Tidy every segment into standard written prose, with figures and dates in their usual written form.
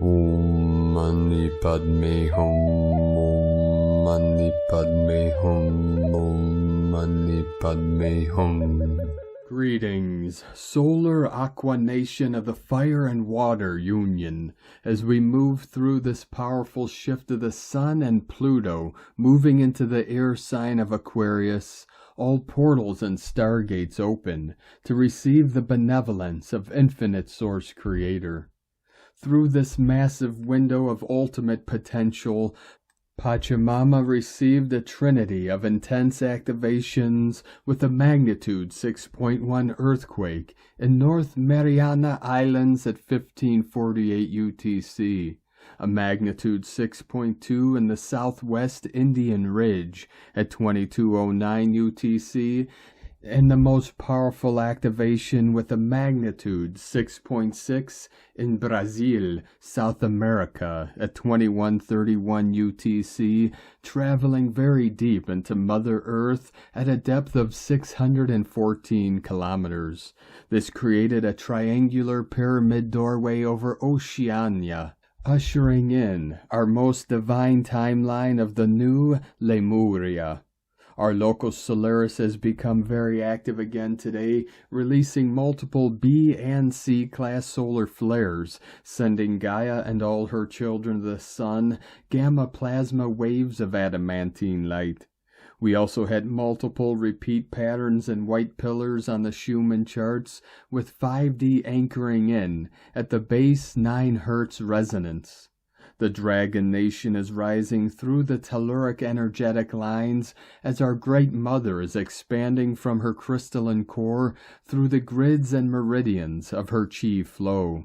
Om Mani Padme Hum, Om Mani Padme Hum, Om Mani Padme Hum. Greetings, solar aqua nation of the fire and water union, as we move through this powerful shift of the sun and Pluto, moving into the air sign of Aquarius. All portals and stargates open to receive the benevolence of infinite source creator. Through this massive window of ultimate potential, Pachamama received a trinity of intense activations with a magnitude 6.1 earthquake in North Mariana Islands at 1548 UTC, a magnitude 6.2 in the Southwest Indian Ridge at 2209 UTC, and the most powerful activation with a magnitude 6.6 in Brazil, South America at 2131 UTC, traveling very deep into Mother Earth at a depth of 614 kilometers. This created a triangular pyramid doorway over Oceania, ushering in our most divine timeline of the new Lemuria. Our local Solaris has become very active again today, releasing multiple B and C class solar flares, sending Gaia and all her children the sun gamma plasma waves of adamantine light. We also had multiple repeat patterns and white pillars on the Schumann charts, with 5D anchoring in at the base 9 Hz resonance. The Dragon Nation is rising through the telluric energetic lines as our Great Mother is expanding from her crystalline core through the grids and meridians of her chi flow.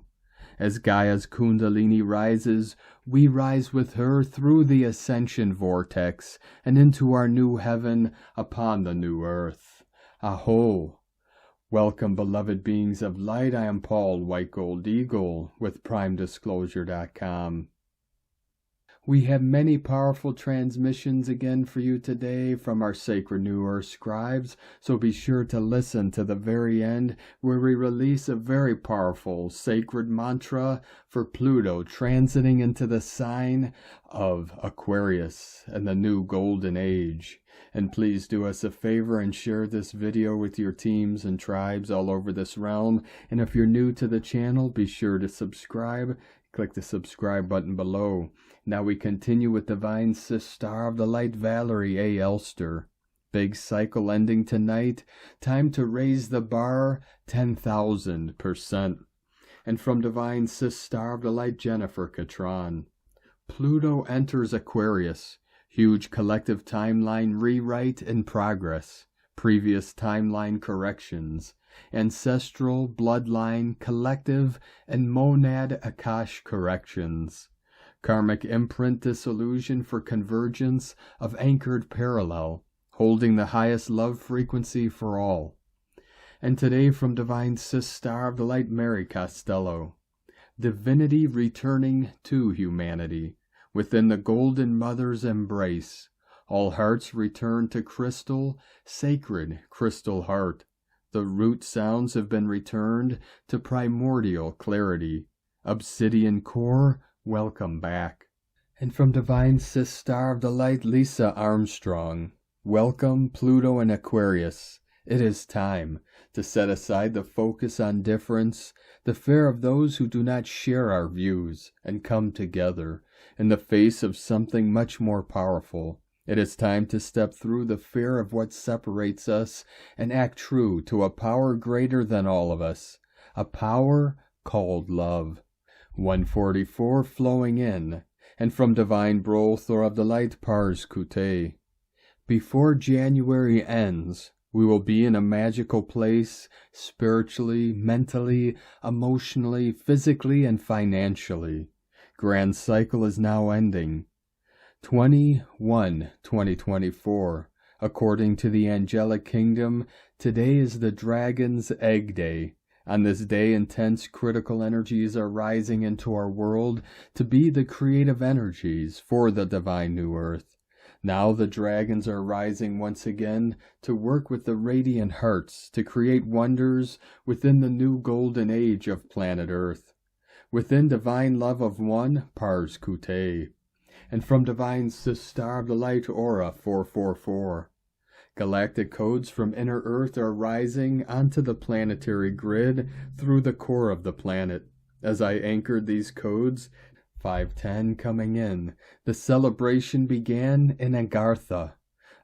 As Gaia's Kundalini rises, we rise with her through the ascension vortex and into our new heaven upon the new earth. Aho! Welcome, beloved beings of light. I am Paul, White Gold Eagle, with PrimeDisclosure.com. We have many powerful transmissions again for you today from our Sacred New Earth scribes, so be sure to listen to the very end, where we release a very powerful sacred mantra for Pluto transiting into the sign of Aquarius and the new golden age. And please do us a favor and share this video with your teams and tribes all over this realm. And if you're new to the channel, be sure to subscribe. Click the subscribe button below. Now we continue with Divine Sis Star of the Light Valerie A. Elster. Big cycle ending tonight. Time to raise the bar 10,000%. And from Divine Sis Star of the Light Jennifer Catron. Pluto enters Aquarius. Huge collective timeline rewrite in progress. Previous timeline corrections. Ancestral, bloodline, collective, and monad Akash corrections. Karmic imprint dissolution for convergence of anchored parallel, holding the highest love frequency for all. And today from Divine Sis Star of the Light Mary Costello. Divinity returning to humanity, within the Golden Mother's embrace. All hearts return to crystal, sacred crystal heart. The root sounds have been returned to primordial clarity. Obsidian core, welcome back. And from Divine Sis Star of the Light, Lisa Armstrong. Welcome, Pluto and Aquarius. It is time to set aside the focus on difference, the fear of those who do not share our views, and come together in the face of something much more powerful. It is time to step through the fear of what separates us and act true to a power greater than all of us, a power called love. 144 flowing in, and from Divine Brothor of the Light Pars Kute. Before January ends, we will be in a magical place, spiritually, mentally, emotionally, physically, and financially. Grand cycle is now ending. 21/2024. According to the Angelic Kingdom, today is the Dragon's Egg Day. On this day, intense critical energies are rising into our world to be the creative energies for the Divine New Earth. Now the dragons are rising once again to work with the radiant hearts to create wonders within the new golden age of planet Earth. Within divine love of one, Pars Kute. And from divine Sistar of the Light Aura 444. Galactic codes from inner Earth are rising onto the planetary grid through the core of the planet. As I anchored these codes, 510 coming in, the celebration began in Agartha.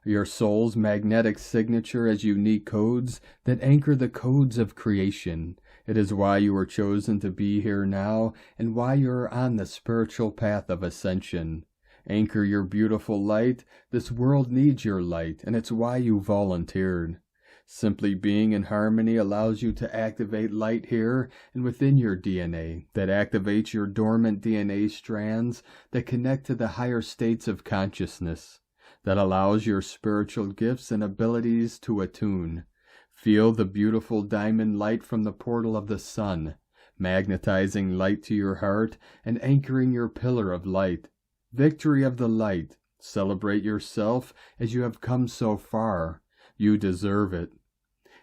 Your soul's magnetic signature as unique codes that anchor the codes of creation. It is why you were chosen to be here now and why you are on the spiritual path of ascension. Anchor your beautiful light. This world needs your light, and it's why you volunteered. Simply being in harmony allows you to activate light here and within your DNA that activates your dormant DNA strands that connect to the higher states of consciousness, that allows your spiritual gifts and abilities to attune. Feel the beautiful diamond light from the portal of the sun, magnetizing light to your heart and anchoring your pillar of light. Victory of the light. Celebrate yourself as you have come so far. You deserve it.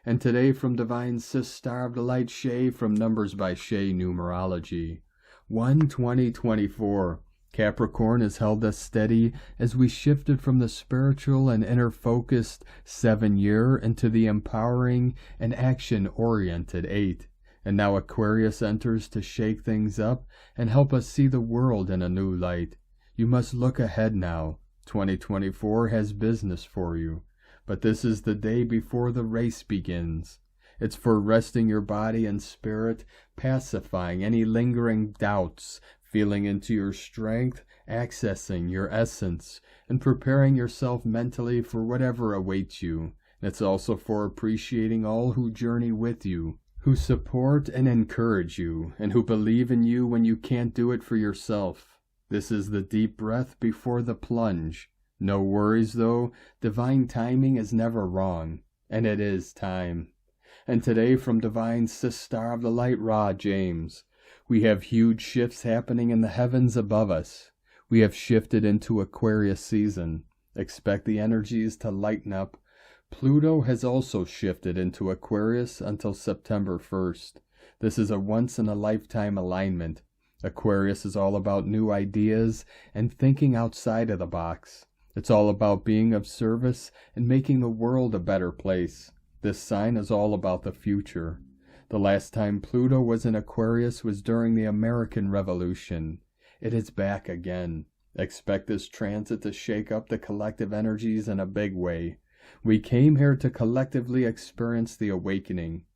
And today from Divine Sistar of the Light Shay from Numbers by Shay Numerology. 1/20/24. Capricorn has held us steady as we shifted from the spiritual and inner-focused 7-year into the empowering and action-oriented 8. And now Aquarius enters to shake things up and help us see the world in a new light. You must look ahead now. 2024 has business for you. But this is the day before the race begins. It's for resting your body and spirit, pacifying any lingering doubts, feeling into your strength, accessing your essence, and preparing yourself mentally for whatever awaits you. And it's also for appreciating all who journey with you, who support and encourage you, and who believe in you when you can't do it for yourself. This is the deep breath before the plunge. No worries though, divine timing is never wrong, and it is time. And today from Divine Sistar of the Light Ra James, we have huge shifts happening in the heavens above us. We have shifted into Aquarius season. Expect the energies to lighten up. Pluto has also shifted into Aquarius until September 1st. This is a once-in-a-lifetime alignment. Aquarius is all about new ideas and thinking outside of the box. It's all about being of service and making the world a better place. This sign is all about the future. The last time Pluto was in Aquarius was during the American Revolution. It is back again. Expect this transit to shake up the collective energies in a big way. We came here to collectively experience the awakening.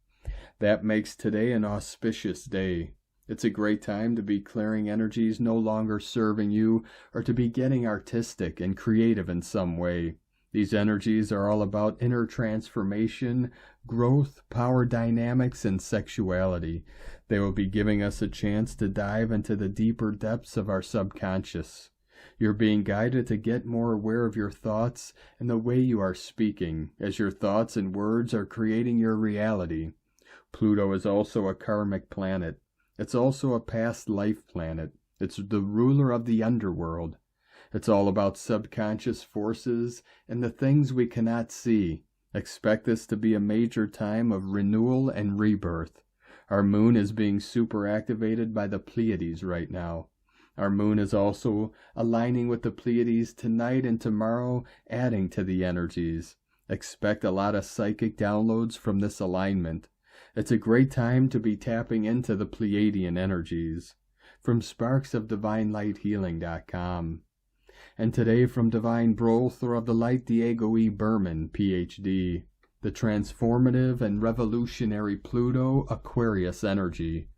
That makes today an auspicious day. It's a great time to be clearing energies no longer serving you or to be getting artistic and creative in some way. These energies are all about inner transformation, growth, power dynamics, and sexuality. They will be giving us a chance to dive into the deeper depths of our subconscious. You're being guided to get more aware of your thoughts and the way you are speaking, as your thoughts and words are creating your reality. Pluto is also a karmic planet. It's also a past life planet. It's the ruler of the underworld. It's all about subconscious forces and the things we cannot see. Expect this to be a major time of renewal and rebirth. Our moon is being super activated by the Pleiades right now. Our moon is also aligning with the Pleiades tonight and tomorrow, adding to the energies. Expect a lot of psychic downloads from this alignment. It's a great time to be tapping into the Pleiadian energies. From sparksofdivinelighealing.com. And today from Divine Brother of the Light Diego E. Berman, Ph.D., the transformative and revolutionary Pluto Aquarius energy.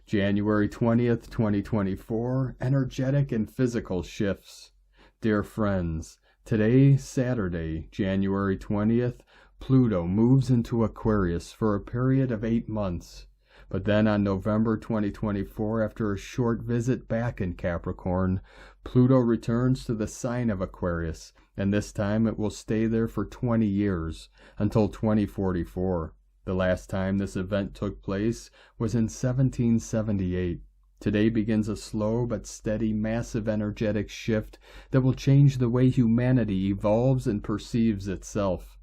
January 20th, 2024, energetic and physical shifts. Dear friends, today, Saturday, January 20th, Pluto moves into Aquarius for a period of 8 months. But then on November 2024, after a short visit back in Capricorn, Pluto returns to the sign of Aquarius, and this time it will stay there for 20 years, until 2044. The last time this event took place was in 1778. Today begins a slow but steady, massive energetic shift that will change the way humanity evolves and perceives itself.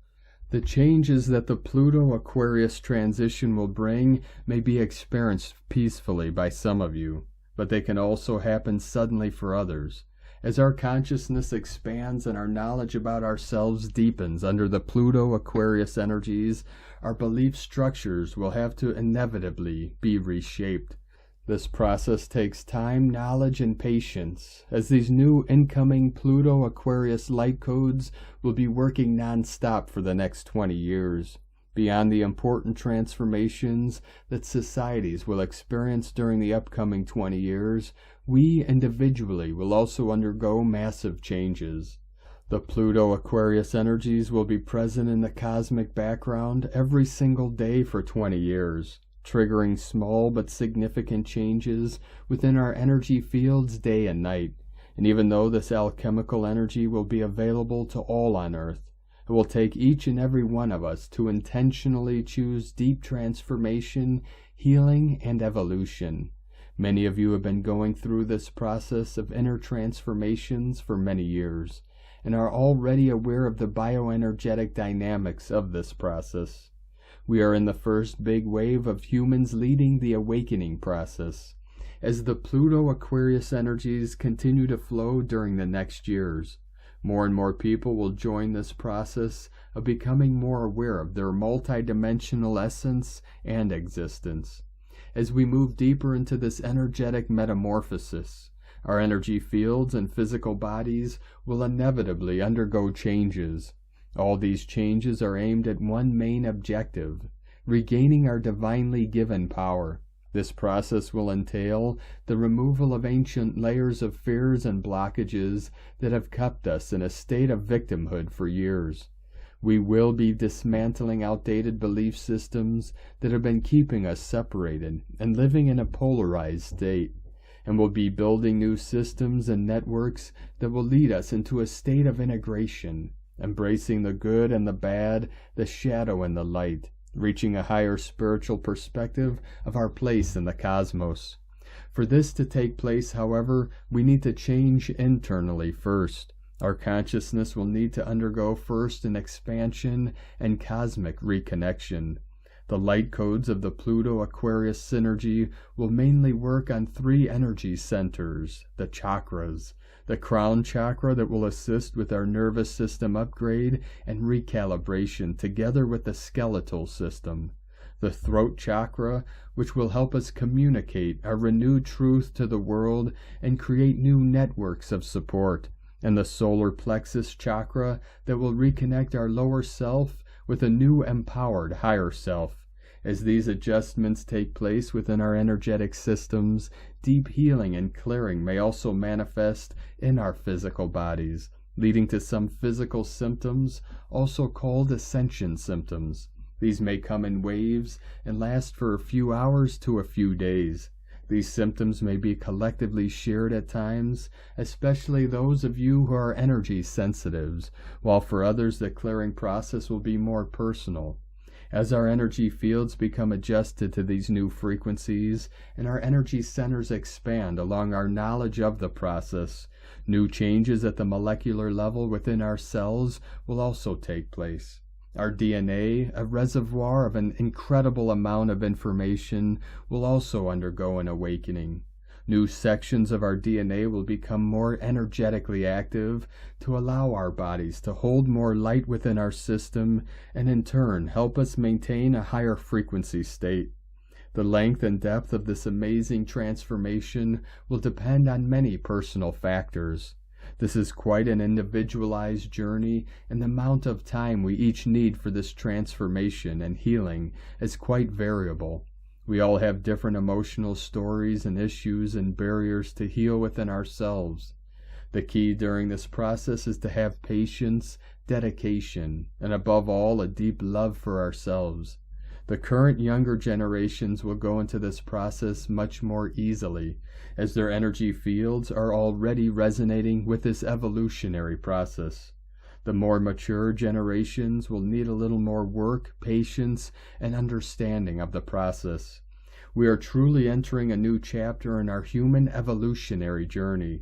The changes that the Pluto-Aquarius transition will bring may be experienced peacefully by some of you, but they can also happen suddenly for others. As our consciousness expands and our knowledge about ourselves deepens under the Pluto-Aquarius energies, our belief structures will have to inevitably be reshaped. This process takes time, knowledge, and patience, as these new incoming Pluto-Aquarius light codes will be working non-stop for the next 20 years. Beyond the important transformations that societies will experience during the upcoming 20 years, we individually will also undergo massive changes. The Pluto-Aquarius energies will be present in the cosmic background every single day for 20 years. Triggering small but significant changes within our energy fields day and night. And even though this alchemical energy will be available to all on Earth, it will take each and every one of us to intentionally choose deep transformation, healing, and evolution. Many of you have been going through this process of inner transformations for many years, and are already aware of the bioenergetic dynamics of this process. We are in the first big wave of humans leading the awakening process. As the Pluto-Aquarius energies continue to flow during the next years, more and more people will join this process of becoming more aware of their multidimensional essence and existence. As we move deeper into this energetic metamorphosis, our energy fields and physical bodies will inevitably undergo changes. All these changes are aimed at one main objective, regaining our divinely given power. This process will entail the removal of ancient layers of fears and blockages that have kept us in a state of victimhood for years. We will be dismantling outdated belief systems that have been keeping us separated and living in a polarized state, and will be building new systems and networks that will lead us into a state of integration, embracing the good and the bad, the shadow and the light, reaching a higher spiritual perspective of our place in the cosmos. For this to take place, however, we need to change internally first. Our consciousness will need to undergo first an expansion and cosmic reconnection. The light codes of the Pluto-Aquarius synergy will mainly work on 3 energy centers, the chakras, the crown chakra that will assist with our nervous system upgrade and recalibration together with the skeletal system, the throat chakra, which will help us communicate our renewed truth to the world and create new networks of support, and the solar plexus chakra that will reconnect our lower self with a new empowered higher self. As these adjustments take place within our energetic systems, deep healing and clearing may also manifest in our physical bodies, leading to some physical symptoms, also called ascension symptoms. These may come in waves and last for a few hours to a few days. These symptoms may be collectively shared at times, especially those of you who are energy sensitives, while for others the clearing process will be more personal. As our energy fields become adjusted to these new frequencies and our energy centers expand along our knowledge of the process, new changes at the molecular level within our cells will also take place. Our DNA, a reservoir of an incredible amount of information, will also undergo an awakening. New sections of our DNA will become more energetically active to allow our bodies to hold more light within our system and in turn help us maintain a higher frequency state. The length and depth of this amazing transformation will depend on many personal factors. This is quite an individualized journey, and the amount of time we each need for this transformation and healing is quite variable. We all have different emotional stories and issues and barriers to heal within ourselves. The key during this process is to have patience, dedication, and above all, a deep love for ourselves. The current younger generations will go into this process much more easily, as their energy fields are already resonating with this evolutionary process. The more mature generations will need a little more work, patience, and understanding of the process. We are truly entering a new chapter in our human evolutionary journey.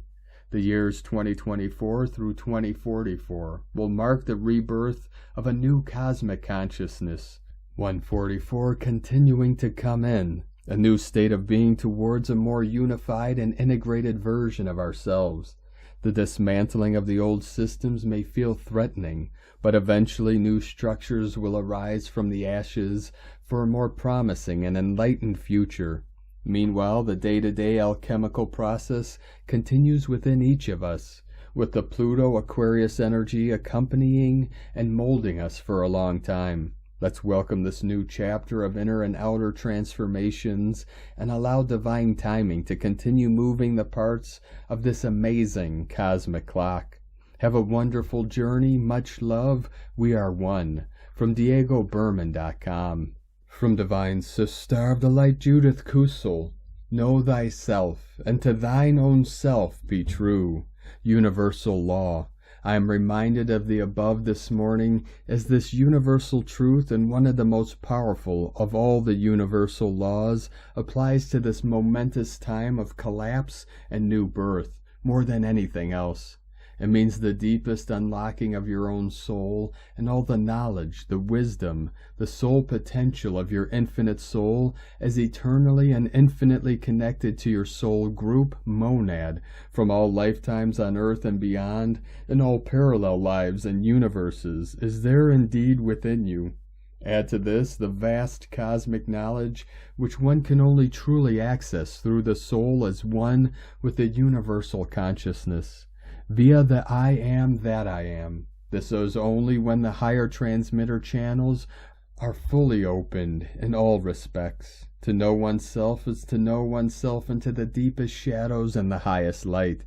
The years 2024 through 2044 will mark the rebirth of a new cosmic consciousness. 144 continuing to come in, a new state of being towards a more unified and integrated version of ourselves. The dismantling of the old systems may feel threatening, but eventually new structures will arise from the ashes for a more promising and enlightened future. Meanwhile, the day-to-day alchemical process continues within each of us, with the Pluto Aquarius energy accompanying and molding us for a long time. Let's welcome this new chapter of inner and outer transformations and allow divine timing to continue moving the parts of this amazing cosmic clock. Have a wonderful journey. Much love. We are one. From DiegoBerman.com. From Divine Sister of the Light Judith Kusel. Know thyself, and to thine own self be true. Universal law. I am reminded of the above this morning as this universal truth, and one of the most powerful of all the universal laws applies to this momentous time of collapse and new birth more than anything else. It means the deepest unlocking of your own soul and all the knowledge, the wisdom, the soul potential of your infinite soul as eternally and infinitely connected to your soul group monad from all lifetimes on earth and beyond, and all parallel lives and universes is there indeed within you. Add to this the vast cosmic knowledge which one can only truly access through the soul as one with the universal consciousness. Via the I am that I am. This is only when the higher transmitter channels are fully opened in all respects. To know oneself is to know oneself into the deepest shadows and the highest light.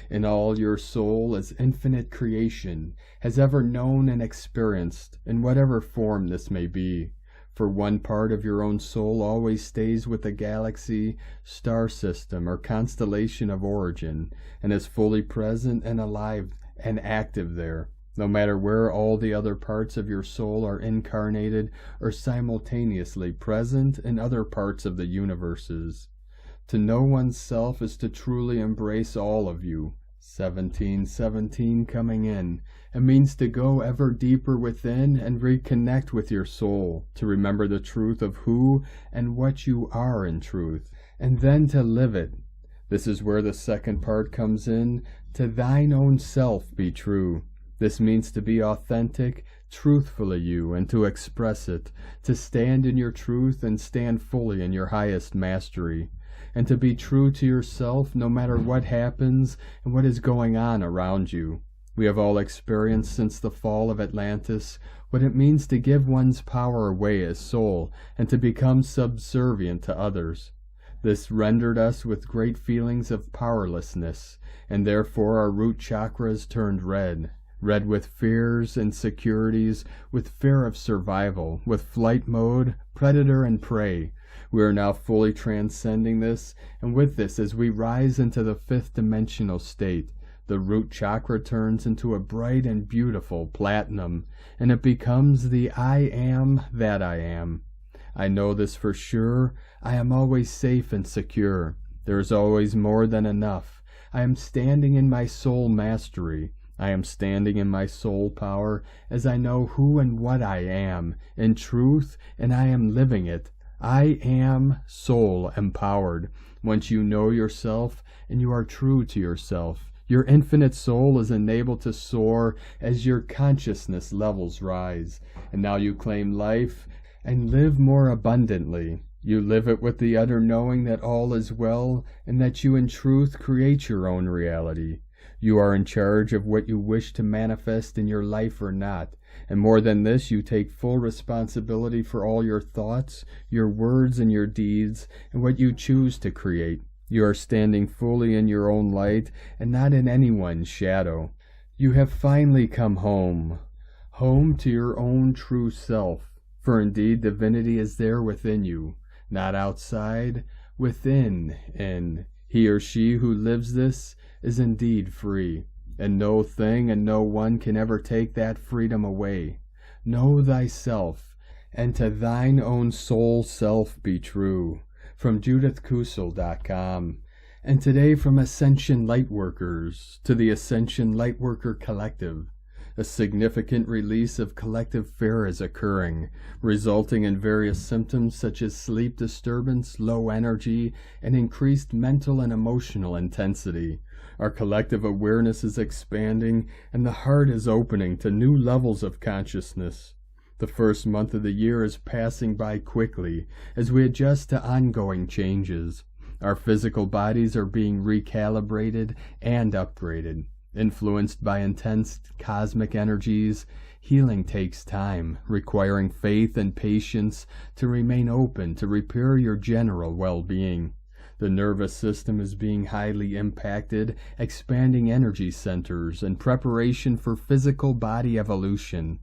In all your soul as infinite creation has ever known and experienced, in whatever form this may be. For one part of your own soul always stays with the galaxy, star system, or constellation of origin, and is fully present and alive and active there, no matter where all the other parts of your soul are incarnated or simultaneously present in other parts of the universes. To know oneself is to truly embrace all of you. 1717 coming in. It means to go ever deeper within and reconnect with your soul, to remember the truth of who and what you are in truth, and then to live it. This is where the second part comes in. To thine own self be true. This means to be authentic, truthfully you, and to express it, to stand in your truth and stand fully in your highest mastery, and to be true to yourself no matter what happens and what is going on around you. We have all experienced since the fall of Atlantis what it means to give one's power away as soul and to become subservient to others. This rendered us with great feelings of powerlessness, and therefore our root chakras turned red with fears, insecurities, with fear of survival, with flight mode, predator and prey. We are now fully transcending this, and with this, as we rise into the fifth dimensional state, the root chakra turns into a bright and beautiful platinum, and it becomes the I am that I am. I know this for sure. I am always safe and secure. There is always more than enough. I am standing in my soul mastery. I am standing in my soul power as I know who and what I am in truth, and I am living it. I am soul empowered. Once you know yourself and you are true to yourself, your infinite soul is enabled to soar as your consciousness levels rise. And now you claim life and live more abundantly. You live it with the utter knowing that all is well and that you in truth create your own reality. You are in charge of what you wish to manifest in your life or not. And more than this, you take full responsibility for all your thoughts, your words, and your deeds, and what you choose to create. You are standing fully in your own light and not in anyone's shadow. You have finally come home to your own true self. For indeed divinity is there within you, not outside, within, and he or she who lives this is indeed free, and no thing and no one can ever take that freedom away. Know thyself, and to thine own soul self be true. From JudithKusel.com. And today, from Ascension Lightworkers to the Ascension Lightworker Collective, a significant release of collective fear is occurring, resulting in various symptoms such as sleep disturbance, low energy, and increased mental and emotional intensity. Our collective awareness is expanding, and the heart is opening to new levels of consciousness. The first month of the year is passing by quickly as we adjust to ongoing changes. Our physical bodies are being recalibrated and upgraded. Influenced by intense cosmic energies, healing takes time, requiring faith and patience to remain open to repair your general well-being. The nervous system is being highly impacted, expanding energy centers in preparation for physical body evolution.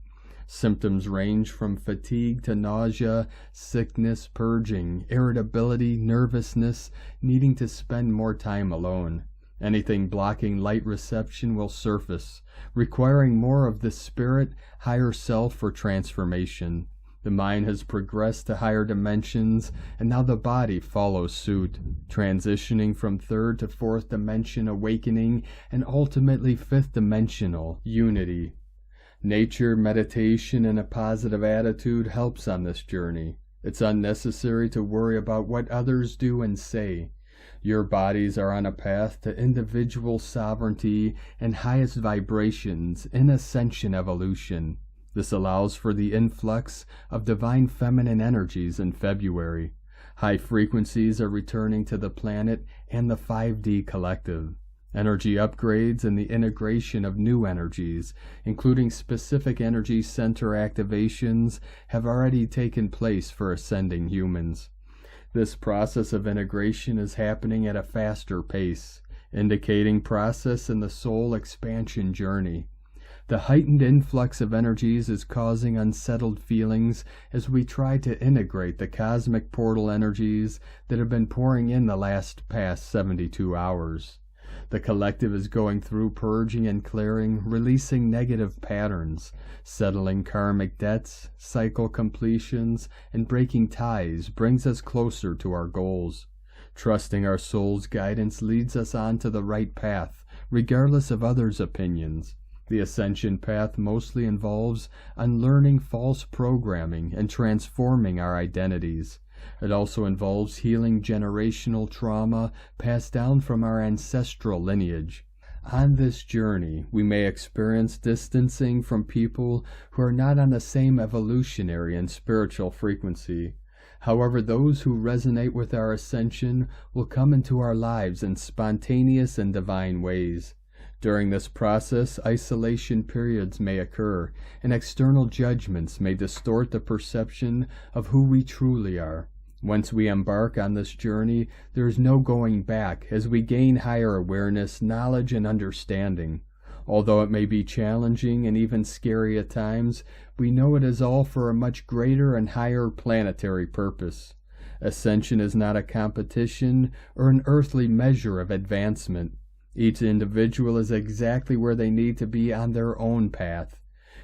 Symptoms range from fatigue to nausea, sickness, purging, irritability, nervousness, needing to spend more time alone. Anything blocking light reception will surface, requiring more of the spirit, higher self for transformation. The mind has progressed to higher dimensions, and now the body follows suit, transitioning from third to fourth dimension awakening, and ultimately fifth dimensional unity. Nature, meditation, and a positive attitude helps on this journey. It's unnecessary to worry about what others do and say. Your bodies are on a path to individual sovereignty and highest vibrations in ascension evolution. This allows for the influx of divine feminine energies in February. High frequencies are returning to the planet and the 5D collective. Energy upgrades and the integration of new energies, including specific energy center activations, have already taken place for ascending humans. This process of integration is happening at a faster pace, indicating process in the soul expansion journey. The heightened influx of energies is causing unsettled feelings as we try to integrate the cosmic portal energies that have been pouring in the past 72 hours. The collective is going through purging and clearing, releasing negative patterns, settling karmic debts, cycle completions, and breaking ties brings us closer to our goals. Trusting our soul's guidance leads us on to the right path, regardless of others' opinions. The ascension path mostly involves unlearning false programming and transforming our identities. It also involves healing generational trauma passed down from our ancestral lineage. On this journey, we may experience distancing from people who are not on the same evolutionary and spiritual frequency. However, those who resonate with our ascension will come into our lives in spontaneous and divine ways. During this process, isolation periods may occur, and external judgments may distort the perception of who we truly are. Once we embark on this journey, there is no going back as we gain higher awareness, knowledge, and understanding. Although it may be challenging and even scary at times, we know it is all for a much greater and higher planetary purpose. Ascension is not a competition or an earthly measure of advancement. Each individual is exactly where they need to be on their own path.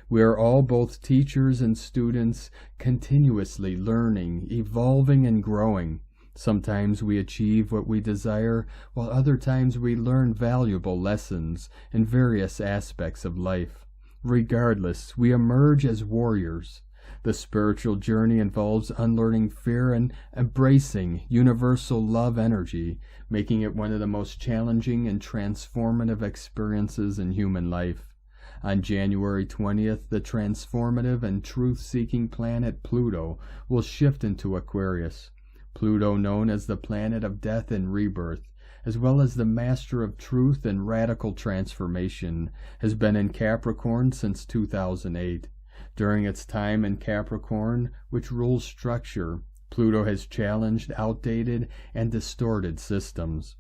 We are all both teachers and students, continuously learning, evolving, and growing. Sometimes we achieve what we desire, while other times we learn valuable lessons in various aspects of life. Regardless, we emerge as warriors. The spiritual journey involves unlearning fear and embracing universal love energy, making it one of the most challenging and transformative experiences in human life. On January 20th, the transformative and truth-seeking planet Pluto will shift into Aquarius. Pluto, known as the planet of death and rebirth, as well as the master of truth and radical transformation, has been in Capricorn since 2008. During its time in Capricorn, which rules structure, Pluto has challenged outdated and distorted systems.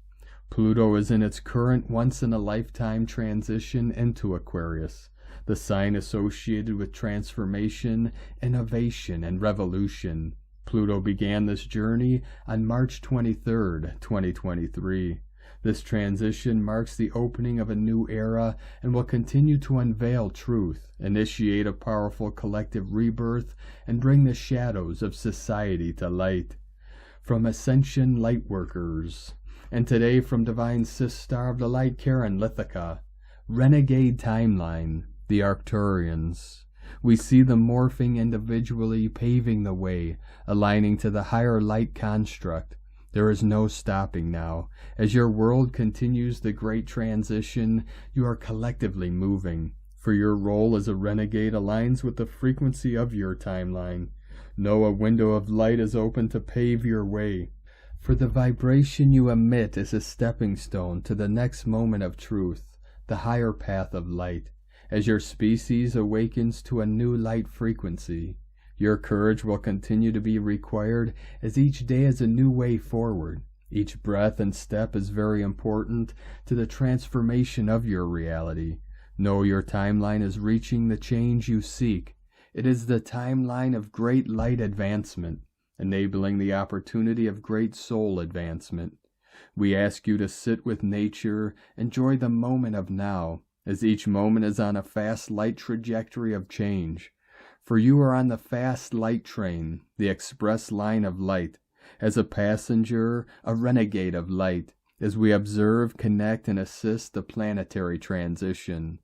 Pluto is in its current once-in-a-lifetime transition into Aquarius, the sign associated with transformation, innovation, and revolution. Pluto began this journey on March 23, 2023. This transition marks the opening of a new era and will continue to unveil truth, initiate a powerful collective rebirth, and bring the shadows of society to light. From Ascension Lightworkers, And today from Divine Sister of the Light Karen Lithica, Renegade Timeline, the Arcturians. We see them morphing individually, paving the way, aligning to the higher light construct. There is no stopping now. As your world continues the great transition, you are collectively moving, for your role as a renegade aligns with the frequency of your timeline. Know a window of light is open to pave your way, for the vibration you emit is a stepping stone to the next moment of truth, the higher path of light. As your species awakens to a new light frequency, your courage will continue to be required, as each day is a new way forward. Each breath and step is very important to the transformation of your reality. Know your timeline is reaching the change you seek. It is the timeline of great light advancement, enabling the opportunity of great soul advancement. We ask you to sit with nature, enjoy the moment of now, as each moment is on a fast light trajectory of change. For you are on the fast light train, the express line of light. As a passenger, a renegade of light, as we observe, connect, and assist the planetary transition.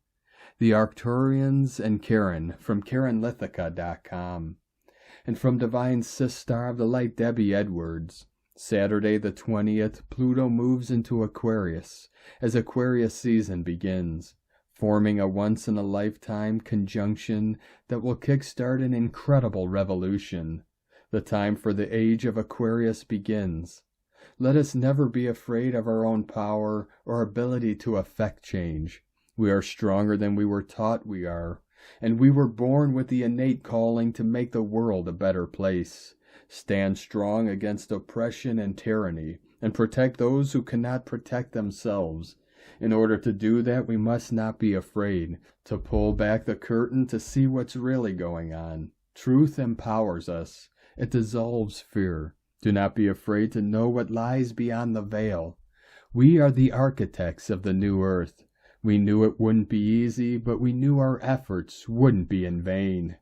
The Arcturians and Karen from KarenLithica.com. And from Divine Sister of the Light Debbie Edwards. Saturday the 20th, Pluto moves into Aquarius, as Aquarius season begins, forming a once-in-a-lifetime conjunction that will kickstart an incredible revolution. The time for the age of Aquarius begins. Let us never be afraid of our own power or ability to affect change. We are stronger than we were taught we are, and we were born with the innate calling to make the world a better place. Stand strong against oppression and tyranny, and protect those who cannot protect themselves. In order to do that, we must not be afraid to pull back the curtain to see what's really going on. Truth empowers us. It dissolves fear. Do not be afraid to know what lies beyond the veil. We are the architects of the new earth. We knew it wouldn't be easy, but we knew our efforts wouldn't be in vain.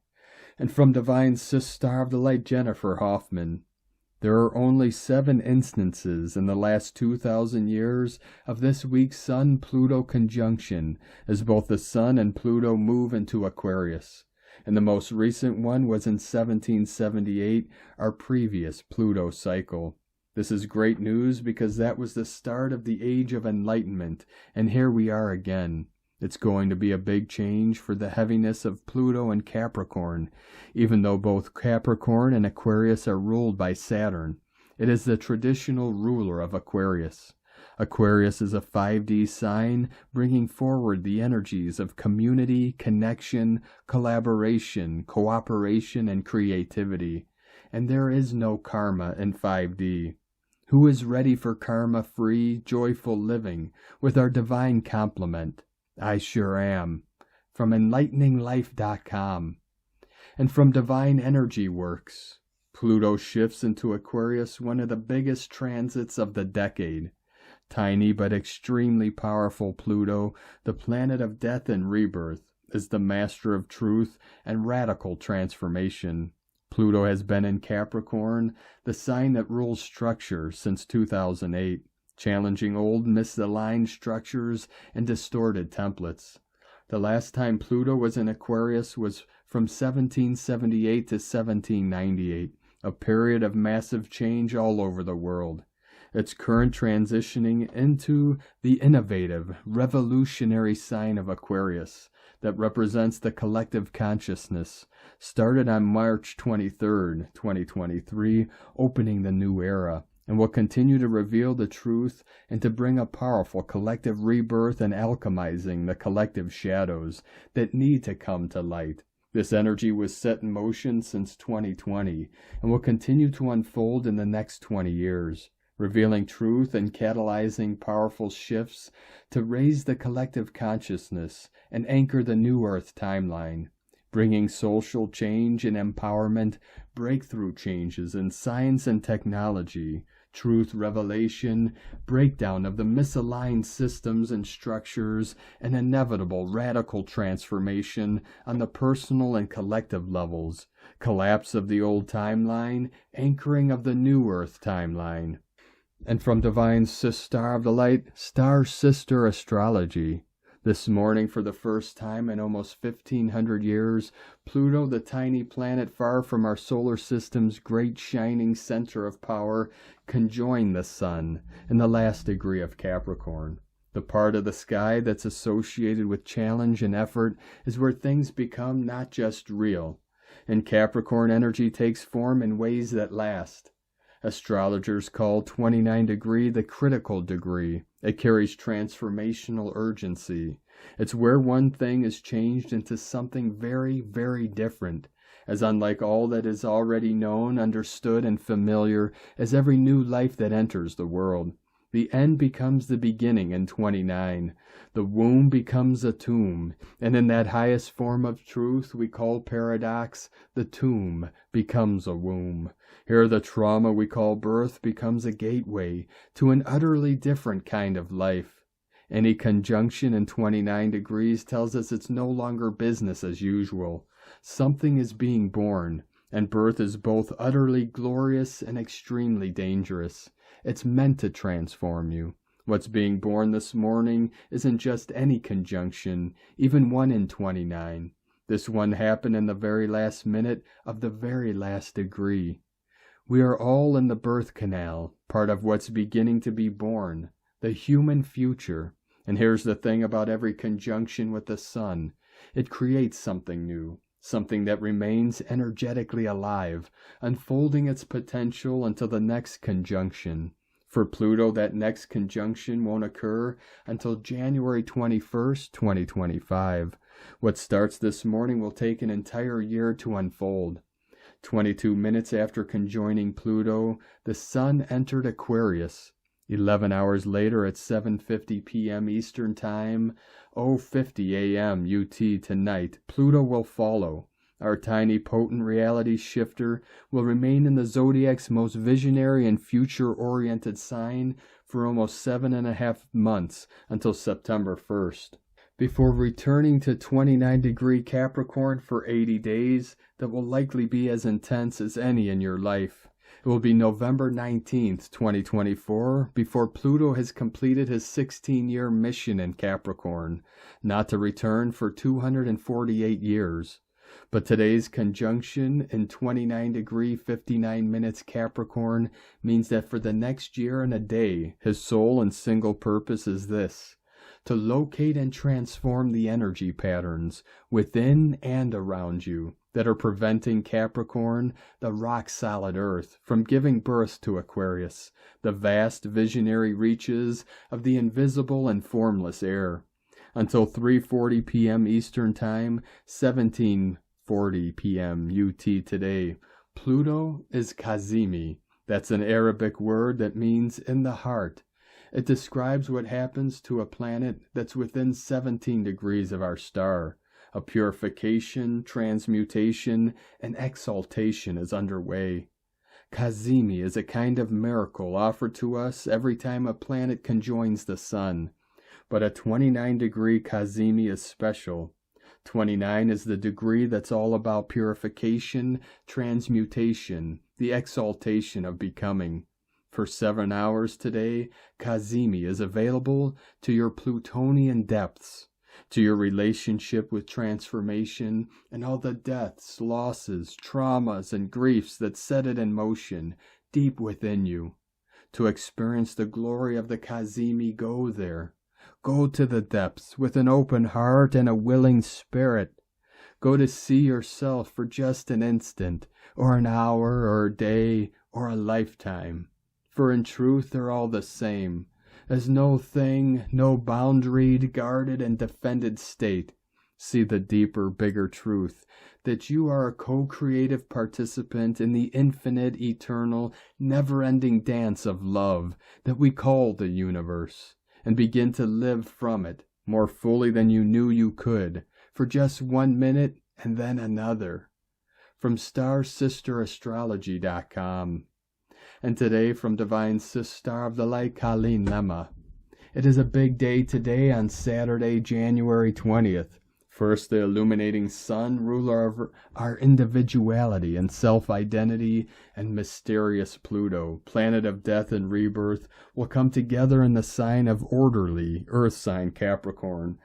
And from Divine Sister of the Light Jennifer Hoffman, there are only 7 instances in the last 2,000 years of this week's Sun-Pluto conjunction, as both the Sun and Pluto move into Aquarius. And the most recent one was in 1778, our previous Pluto cycle. This is great news because that was the start of the Age of Enlightenment, and here we are again. It's going to be a big change for the heaviness of Pluto and Capricorn. Even though both Capricorn and Aquarius are ruled by Saturn, it is the traditional ruler of Aquarius. Aquarius is a 5D sign, bringing forward the energies of community, connection, collaboration, cooperation, and creativity. And there is no karma in 5D. Who is ready for karma-free, joyful living with our divine complement? I sure am. From EnlighteninGLife.com. And from Divine Energy Works, Pluto shifts into Aquarius, one of the biggest transits of the decade. Tiny but extremely powerful Pluto, the planet of death and rebirth, is the master of truth and radical transformation. Pluto has been in Capricorn, the sign that rules structure, since 2008, challenging old misaligned structures and distorted templates. The last time Pluto was in Aquarius was from 1778 to 1798, a period of massive change all over the world. Its current transitioning into the innovative, revolutionary sign of Aquarius that represents the collective consciousness, started on March 23, 2023, opening the new era, and will continue to reveal the truth and to bring a powerful collective rebirth and alchemizing the collective shadows that need to come to light. This energy was set in motion since 2020 and will continue to unfold in the next 20 years. Revealing truth and catalyzing powerful shifts to raise the collective consciousness and anchor the new Earth timeline, bringing social change and empowerment, breakthrough changes in science and technology, truth revelation, breakdown of the misaligned systems and structures, and inevitable radical transformation on the personal and collective levels, collapse of the old timeline, anchoring of the new Earth timeline. And from Divine Star of the Light, Star Sister Astrology. This morning, for the first time in almost 1,500 years, Pluto, the tiny planet far from our solar system's great shining center of power, conjoined the Sun in the last degree of Capricorn. The part of the sky that's associated with challenge and effort is where things become not just real. And Capricorn energy takes form in ways that last. Astrologers call 29 degree the critical degree. It carries transformational urgency. It's where one thing is changed into something very, very different, as unlike all that is already known, understood, and familiar as every new life that enters the world. The end becomes the beginning in 29. The womb becomes a tomb, and in that highest form of truth we call paradox, the tomb becomes a womb. Here the trauma we call birth becomes a gateway to an utterly different kind of life. Any conjunction in 29 degrees tells us it's no longer business as usual. Something is being born, and birth is both utterly glorious and extremely dangerous. It's meant to transform you. What's being born this morning isn't just any conjunction, even one in 29. This one happened in the very last minute of the very last degree. We are all in the birth canal, part of what's beginning to be born, the human future. And here's the thing about every conjunction with the sun. It creates something new, something that remains energetically alive, unfolding its potential until the next conjunction. For Pluto, that next conjunction won't occur until January 21st, 2025. What starts this morning will take an entire year to unfold. 22 minutes after conjoining Pluto, the Sun entered Aquarius. 11 hours later at 7:50 p.m. Eastern Time, 0:50 a.m. UT tonight, Pluto will follow. Our tiny potent reality shifter will remain in the zodiac's most visionary and future-oriented sign for almost 7.5 months until September 1st. Before returning to 29 degree Capricorn for 80 days that will likely be as intense as any in your life. It will be November 19th, 2024, before Pluto has completed his 16-year mission in Capricorn, not to return for 248 years. But today's conjunction in 29 degree 59 minutes Capricorn means that for the next year and a day, his sole and single purpose is this: to locate and transform the energy patterns within and around you that are preventing Capricorn, the rock-solid earth, from giving birth to Aquarius, the vast visionary reaches of the invisible and formless air. Until 3:40 p.m. Eastern Time, 17:40 p.m. UT today, Pluto is kazimi. That's an Arabic word that means in the heart. It describes what happens to a planet that's within 17 degrees of our star. A purification, transmutation, and exaltation is underway. Kazimi is a kind of miracle offered to us every time a planet conjoins the sun. But a 29 degree kazimi is special. 29 is the degree that's all about purification, transmutation, the exaltation of becoming. For 7 hours today, kazimi is available to your Plutonian depths, to your relationship with transformation and all the deaths, losses, traumas, and griefs that set it in motion deep within you. To experience the glory of the kazimi, go there. Go to the depths with an open heart and a willing spirit. Go to see yourself for just an instant, or an hour, or a day, or a lifetime. For in truth they're all the same. There's no thing, no boundaried, guarded, and defended state. See the deeper, bigger truth, that you are a co-creative participant in the infinite, eternal, never-ending dance of love that we call the universe, and begin to live from it more fully than you knew you could, for just 1 minute and then another. From StarSisterAstrology.com. And today from Divine Sister of the Light, Colleen Lemma. It is a big day today on Saturday, January 20th. First, the illuminating sun, ruler of our individuality and self-identity, and mysterious Pluto, planet of death and rebirth, will come together in the sign of orderly, earth sign Capricorn.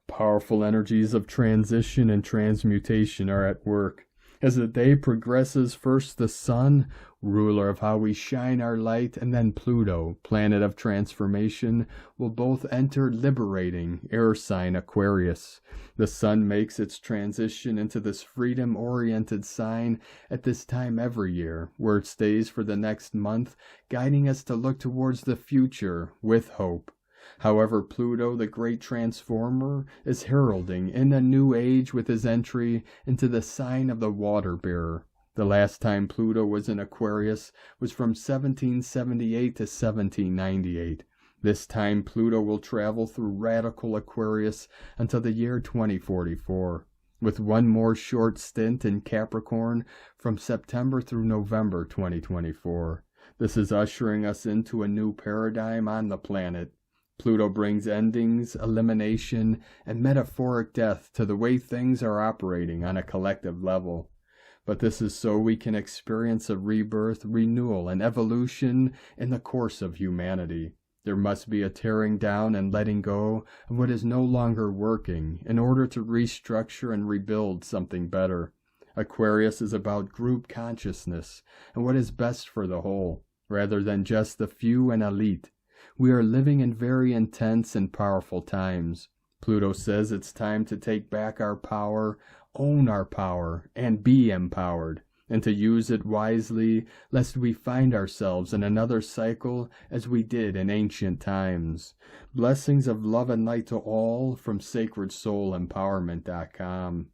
Powerful energies of transition and transmutation are at work. As the day progresses, first the sun, ruler of how we shine our light, and then Pluto, planet of transformation, will both enter liberating air sign Aquarius. The sun makes its transition into this freedom-oriented sign at this time every year, where it stays for the next month, guiding us to look towards the future with hope. However, Pluto, the great transformer, is heralding in a new age with his entry into the sign of the water bearer. The last time Pluto was in Aquarius was from 1778 to 1798. This time Pluto will travel through radical Aquarius until the year 2044, with one more short stint in Capricorn from September through November 2024. This is ushering us into a new paradigm on the planet. Pluto brings endings, elimination, and metaphoric death to the way things are operating on a collective level. But this is so we can experience a rebirth, renewal, and evolution in the course of humanity. There must be a tearing down and letting go of what is no longer working in order to restructure and rebuild something better. Aquarius is about group consciousness and what is best for the whole, rather than just the few and elite. We are living in very intense and powerful times. Pluto says it's time to take back our power, own our power, and be empowered, and to use it wisely, lest we find ourselves in another cycle as we did in ancient times. Blessings of love and light to all from sacredsoulempowerment.com.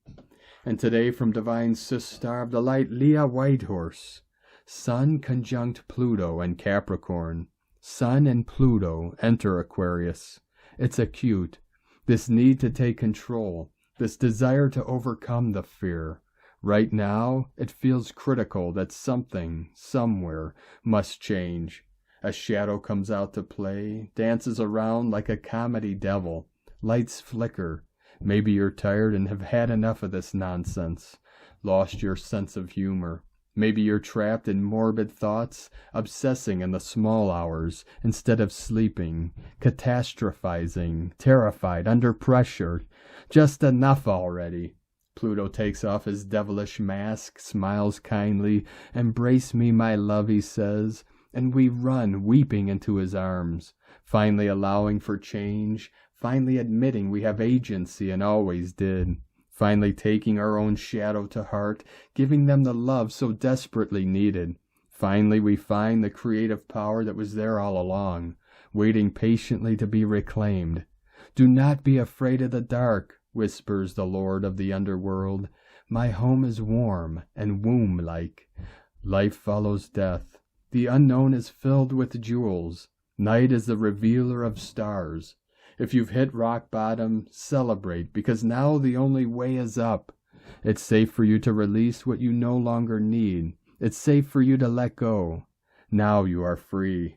And today from Divine Sister of the Light, Leah Whitehorse. Sun conjunct Pluto and Capricorn. Sun and Pluto enter Aquarius. It's acute. This need to take control. This desire to overcome the fear. Right now, it feels critical that something, somewhere, must change. A shadow comes out to play, dances around like a comedy devil. Lights flicker. Maybe you're tired and have had enough of this nonsense. Lost your sense of humor. Maybe you're trapped in morbid thoughts, obsessing in the small hours instead of sleeping, catastrophizing, terrified, under pressure. Just enough already. Pluto takes off his devilish mask, smiles kindly. Embrace me, my love, he says, and we run weeping into his arms, finally allowing for change, finally admitting we have agency and always did. Finally taking our own shadow to heart, giving them the love so desperately needed. Finally we find the creative power that was there all along, waiting patiently to be reclaimed. Do not be afraid of the dark, whispers the Lord of the underworld. My home is warm and womb-like. Life follows death. The unknown is filled with jewels. Night is the revealer of stars. If you've hit rock bottom, celebrate, because now the only way is up. It's safe for you to release what you no longer need. It's safe for you to let go. Now you are free.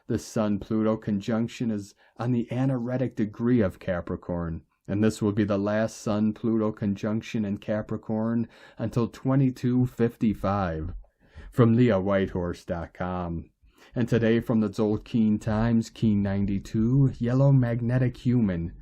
The Sun-Pluto conjunction is on the anaretic degree of Capricorn, and this will be the last Sun-Pluto conjunction in Capricorn until 2255. From LeahWhitehorse.com. And today from the Tzolk'in Times, Keen 92, Yellow Magnetic Human.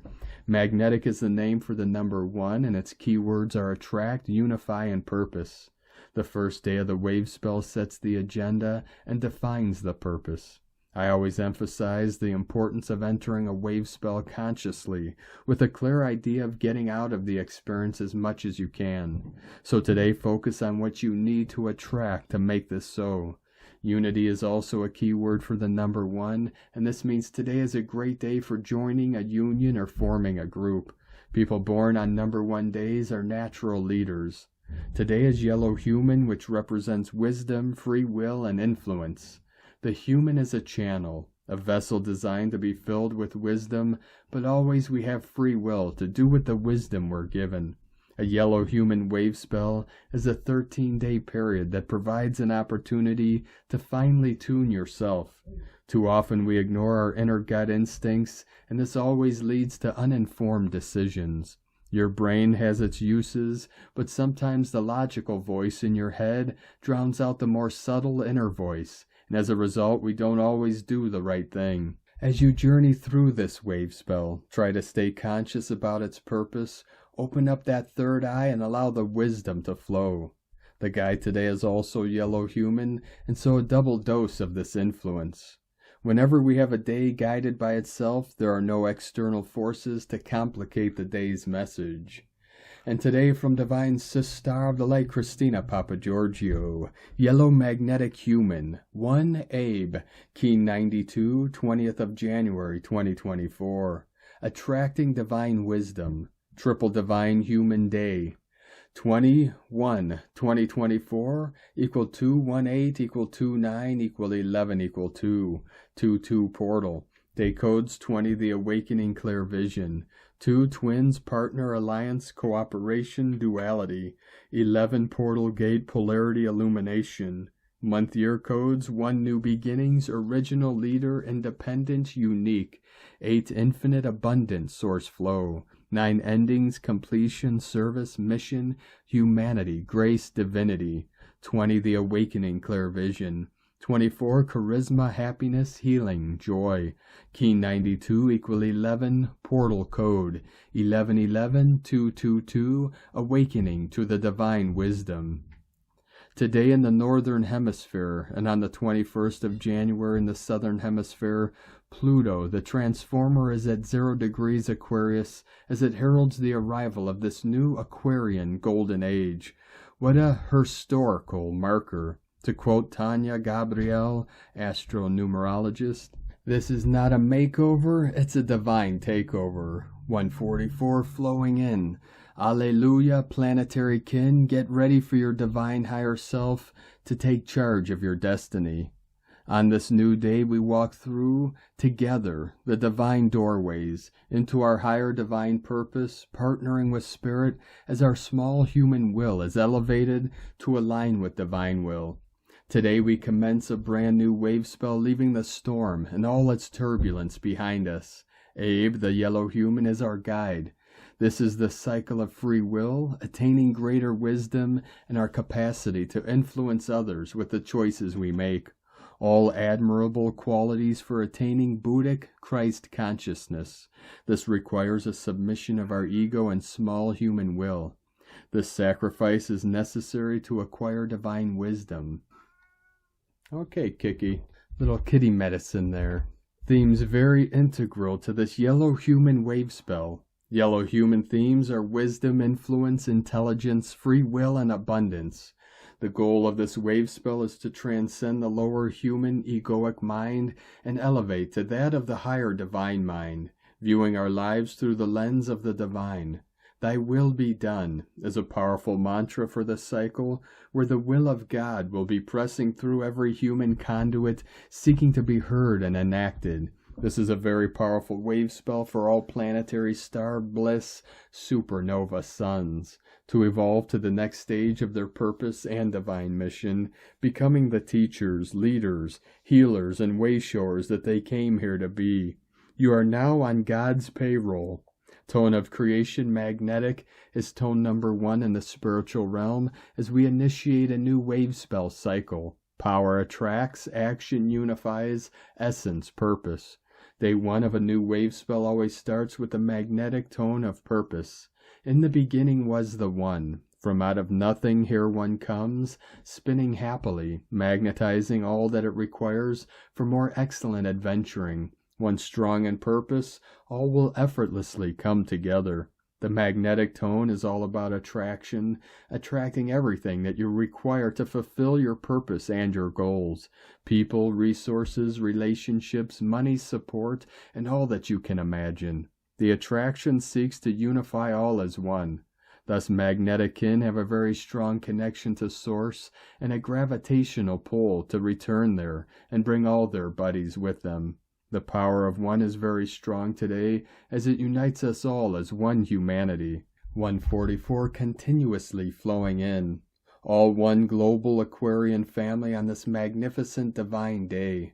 Magnetic is the name for the number 1, and its keywords are attract, unify, and purpose. The first day of the wave spell sets the agenda and defines the purpose. I always emphasize the importance of entering a wave spell consciously, with a clear idea of getting out of the experience as much as you can. So today focus on what you need to attract to make this so. Unity is also a key word for the number 1, and this means today is a great day for joining a union or forming a group. People born on number 1 days are natural leaders. Today is Yellow Human, which represents wisdom, free will, and influence. The human is a channel, a vessel designed to be filled with wisdom, but always we have free will to do with the wisdom we're given. A yellow human wave spell is a 13-day period that provides an opportunity to finely tune yourself. Too often we ignore our inner gut instincts, and this always leads to uninformed decisions. Your brain has its uses, but sometimes the logical voice in your head drowns out the more subtle inner voice, and as a result, we don't always do the right thing. As you journey through this wave spell, try to stay conscious about its purpose, open up that third eye, and allow the wisdom to flow. The guide today is also yellow human, and so a double dose of this influence. Whenever we have a day guided by itself, there are no external forces to complicate the day's message. And today from Divine Sister of the Light Christina Papagiorgio, Yellow Magnetic Human, 1 Abe, Key 92, 20th of January 2024. Attracting Divine Wisdom, Triple Divine Human Day. 20/1/2024 equal 218 equal 29 equal 11 equal 2. 2/2 portal. Day codes 20 the awakening clear vision. 2 twins partner alliance cooperation duality. 11 portal gate polarity illumination. Month year codes 1 new beginnings original leader independent unique. 8 infinite abundant source flow. 9 endings, completion, service, mission, humanity, grace, divinity. 20 the awakening clear vision. 24 charisma, happiness, healing, joy. Key 92 equal 11 portal code. 1111-222 awakening to the divine wisdom. Today in the Northern Hemisphere and on the 21st of January in the Southern Hemisphere, Pluto, the transformer, is at 0 degrees Aquarius as it heralds the arrival of this new Aquarian golden age. What a historical marker. To quote Tanya Gabriel, astronumerologist, this is not a makeover, it's a divine takeover. 144 flowing in. Alleluia, planetary kin, get ready for your divine higher self to take charge of your destiny. On this new day we walk through, together, the divine doorways into our higher divine purpose, partnering with Spirit as our small human will is elevated to align with divine will. Today we commence a brand new wave spell, leaving the storm and all its turbulence behind us. Abe, the yellow human, is our guide. This is the cycle of free will, attaining greater wisdom and our capacity to influence others with the choices we make. All admirable qualities for attaining Buddhic Christ consciousness. This requires a submission of our ego and small human will. This sacrifice is necessary to acquire divine wisdom. Okay, Kiki. Little kitty medicine there. Themes very integral to this yellow human wave spell. Yellow human themes are wisdom, influence, intelligence, free will, and abundance. The goal of this wave spell is to transcend the lower human egoic mind and elevate to that of the higher divine mind, viewing our lives through the lens of the divine. Thy will be done is a powerful mantra for this cycle, where the will of God will be pressing through every human conduit, seeking to be heard and enacted. This is a very powerful wave spell for all planetary star bliss supernova suns to evolve to the next stage of their purpose and divine mission, becoming the teachers, leaders, healers, and wayshowers that they came here to be. You are now on God's payroll. Tone of creation magnetic is tone number 1 in the spiritual realm as we initiate a new wave spell cycle. Power attracts, action unifies, essence purpose. Day 1 of a new wave spell always starts with the magnetic tone of purpose. In the beginning was the One. From out of nothing here one comes, spinning happily, magnetizing all that it requires for more excellent adventuring. Once strong in purpose, all will effortlessly come together. The magnetic tone is all about attraction, attracting everything that you require to fulfill your purpose and your goals. People, resources, relationships, money, support, and all that you can imagine. The attraction seeks to unify all as one. Thus magnetic kin have a very strong connection to source and a gravitational pull to return there and bring all their buddies with them. The power of one is very strong today as it unites us all as one humanity. 144 continuously flowing in. All one global Aquarian family on this magnificent divine day.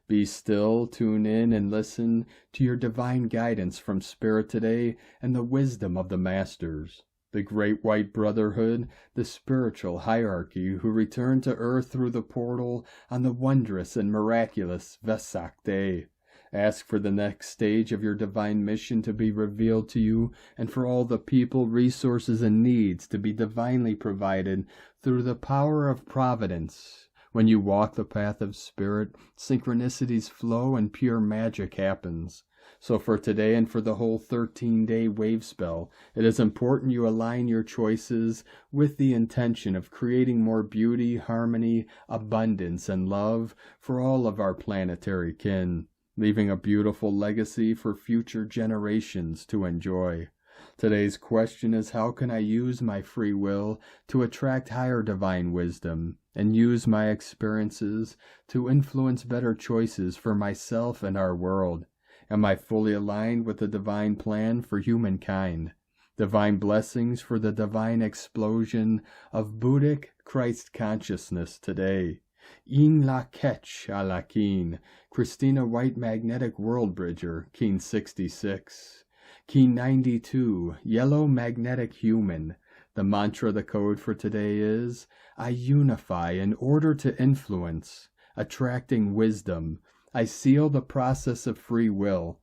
Be still, tune in, and listen to your divine guidance from Spirit today and the wisdom of the Masters, the Great White Brotherhood, the spiritual hierarchy who returned to Earth through the portal on the wondrous and miraculous Vesak Day. Ask for the next stage of your divine mission to be revealed to you, and for all the people, resources, and needs to be divinely provided through the power of providence. When you walk the path of Spirit, synchronicities flow and pure magic happens. So for today and for the whole 13-day wave spell, it is important you align your choices with the intention of creating more beauty, harmony, abundance, and love for all of our planetary kin, leaving a beautiful legacy for future generations to enjoy. Today's question is, how can I use my free will to attract higher divine wisdom and use my experiences to influence better choices for myself and our world? Am I fully aligned with the divine plan for humankind? Divine blessings for the divine explosion of Buddhic Christ consciousness today. In la ketch a la keen, Christina White Magnetic World Bridger, Keen 66. Key 92, Yellow Magnetic Human. The mantra, the code for today is, I unify in order to influence, attracting wisdom. I seal the process of free will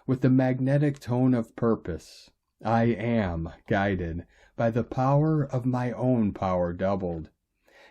with the magnetic tone of purpose. I am guided by the power of my own power doubled.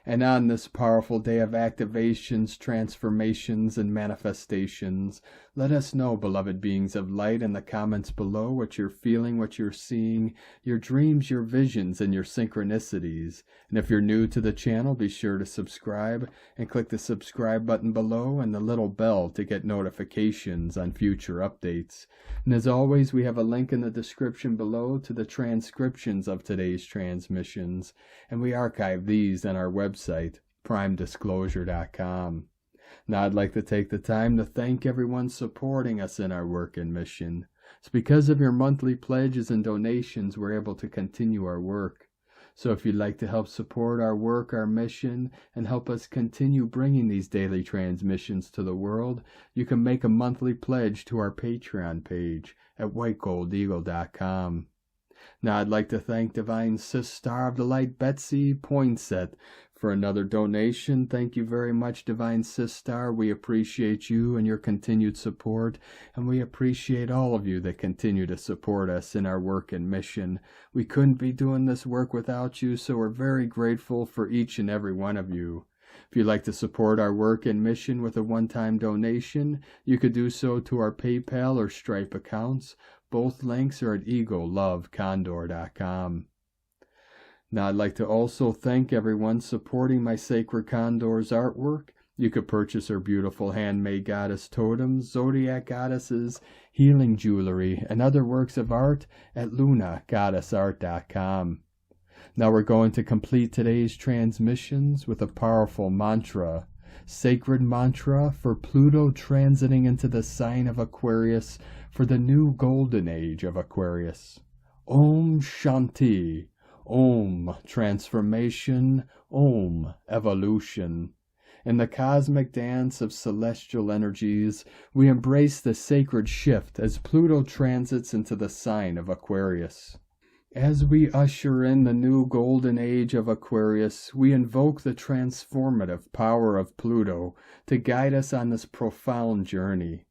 And on this powerful day of activations, transformations, and manifestations, let us know, beloved beings of light, in the comments below what you're feeling, what you're seeing, your dreams, your visions, and your synchronicities. And if you're new to the channel, be sure to subscribe and click the subscribe button below and the little bell to get notifications on future updates. And as always, we have a link in the description below to the transcriptions of today's transmissions, and we archive these on our website, primedisclosure.com. Now I'd like to take the time to thank everyone supporting us in our work and mission. It's because of your monthly pledges and donations we're able to continue our work. So if you'd like to help support our work, our mission, and help us continue bringing these daily transmissions to the world, you can make a monthly pledge to our Patreon page at whitegoldeagle.com. Now I'd like to thank Divine Sis Star of the Light Betsy Poinsett for another donation. Thank you very much, Divine Sis Star. We appreciate you and your continued support, and we appreciate all of you that continue to support us in our work and mission. We couldn't be doing this work without you, so we're very grateful for each and every one of you. If you'd like to support our work and mission with a one-time donation, you could do so to our PayPal or Stripe accounts. Both links are at egolovecondor.com. Now I'd like to also thank everyone supporting my Sacred Condor's artwork. You could purchase her beautiful handmade goddess totems, zodiac goddesses, healing jewelry, and other works of art at lunagoddessart.com. Now we're going to complete today's transmissions with a powerful mantra. Sacred mantra for Pluto transiting into the sign of Aquarius for the new golden age of Aquarius. Om Shanti. Om transformation. Om evolution. In the cosmic dance of celestial energies, we embrace the sacred shift as Pluto transits into the sign of Aquarius. As we usher in the new golden age of Aquarius, we invoke the transformative power of Pluto to guide us on this profound journey.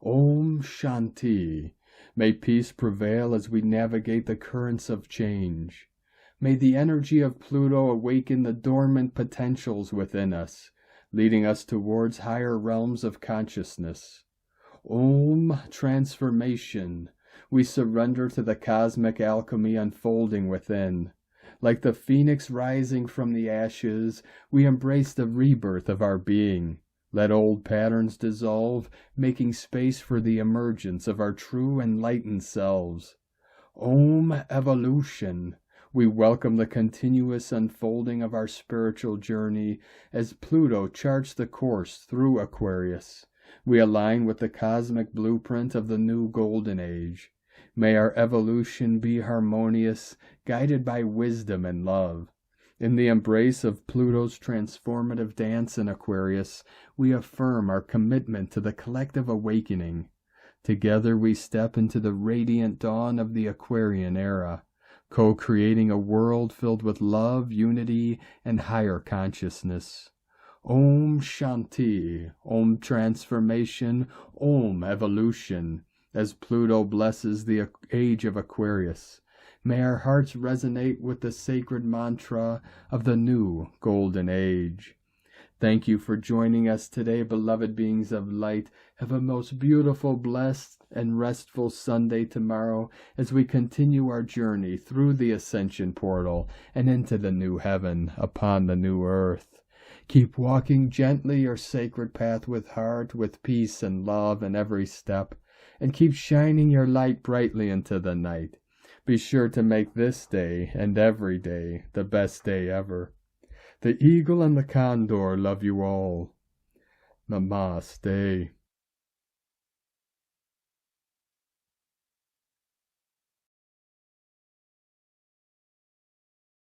Om Shanti. May peace prevail as we navigate the currents of change. May the energy of Pluto awaken the dormant potentials within us, leading us towards higher realms of consciousness. Om transformation. We surrender to the cosmic alchemy unfolding within. Like the phoenix rising from the ashes, we embrace the rebirth of our being. Let old patterns dissolve, making space for the emergence of our true enlightened selves. Om evolution. We welcome the continuous unfolding of our spiritual journey as Pluto charts the course through Aquarius. We align with the cosmic blueprint of the new golden age. May our evolution be harmonious, guided by wisdom and love. In the embrace of Pluto's transformative dance in Aquarius, we affirm our commitment to the collective awakening. Together we step into the radiant dawn of the Aquarian era, co-creating a world filled with love, unity, and higher consciousness. Om Shanti, Om Transformation, Om Evolution, as Pluto blesses the age of Aquarius. May our hearts resonate with the sacred mantra of the new golden age. Thank you for joining us today, beloved beings of light. Have a most beautiful, blessed, and restful Sunday tomorrow as we continue our journey through the ascension portal and into the new heaven upon the new earth. Keep walking gently your sacred path with heart, with peace and love in every step, and keep shining your light brightly into the night. Be sure to make this day and every day the best day ever. The eagle and the condor love you all. Namaste.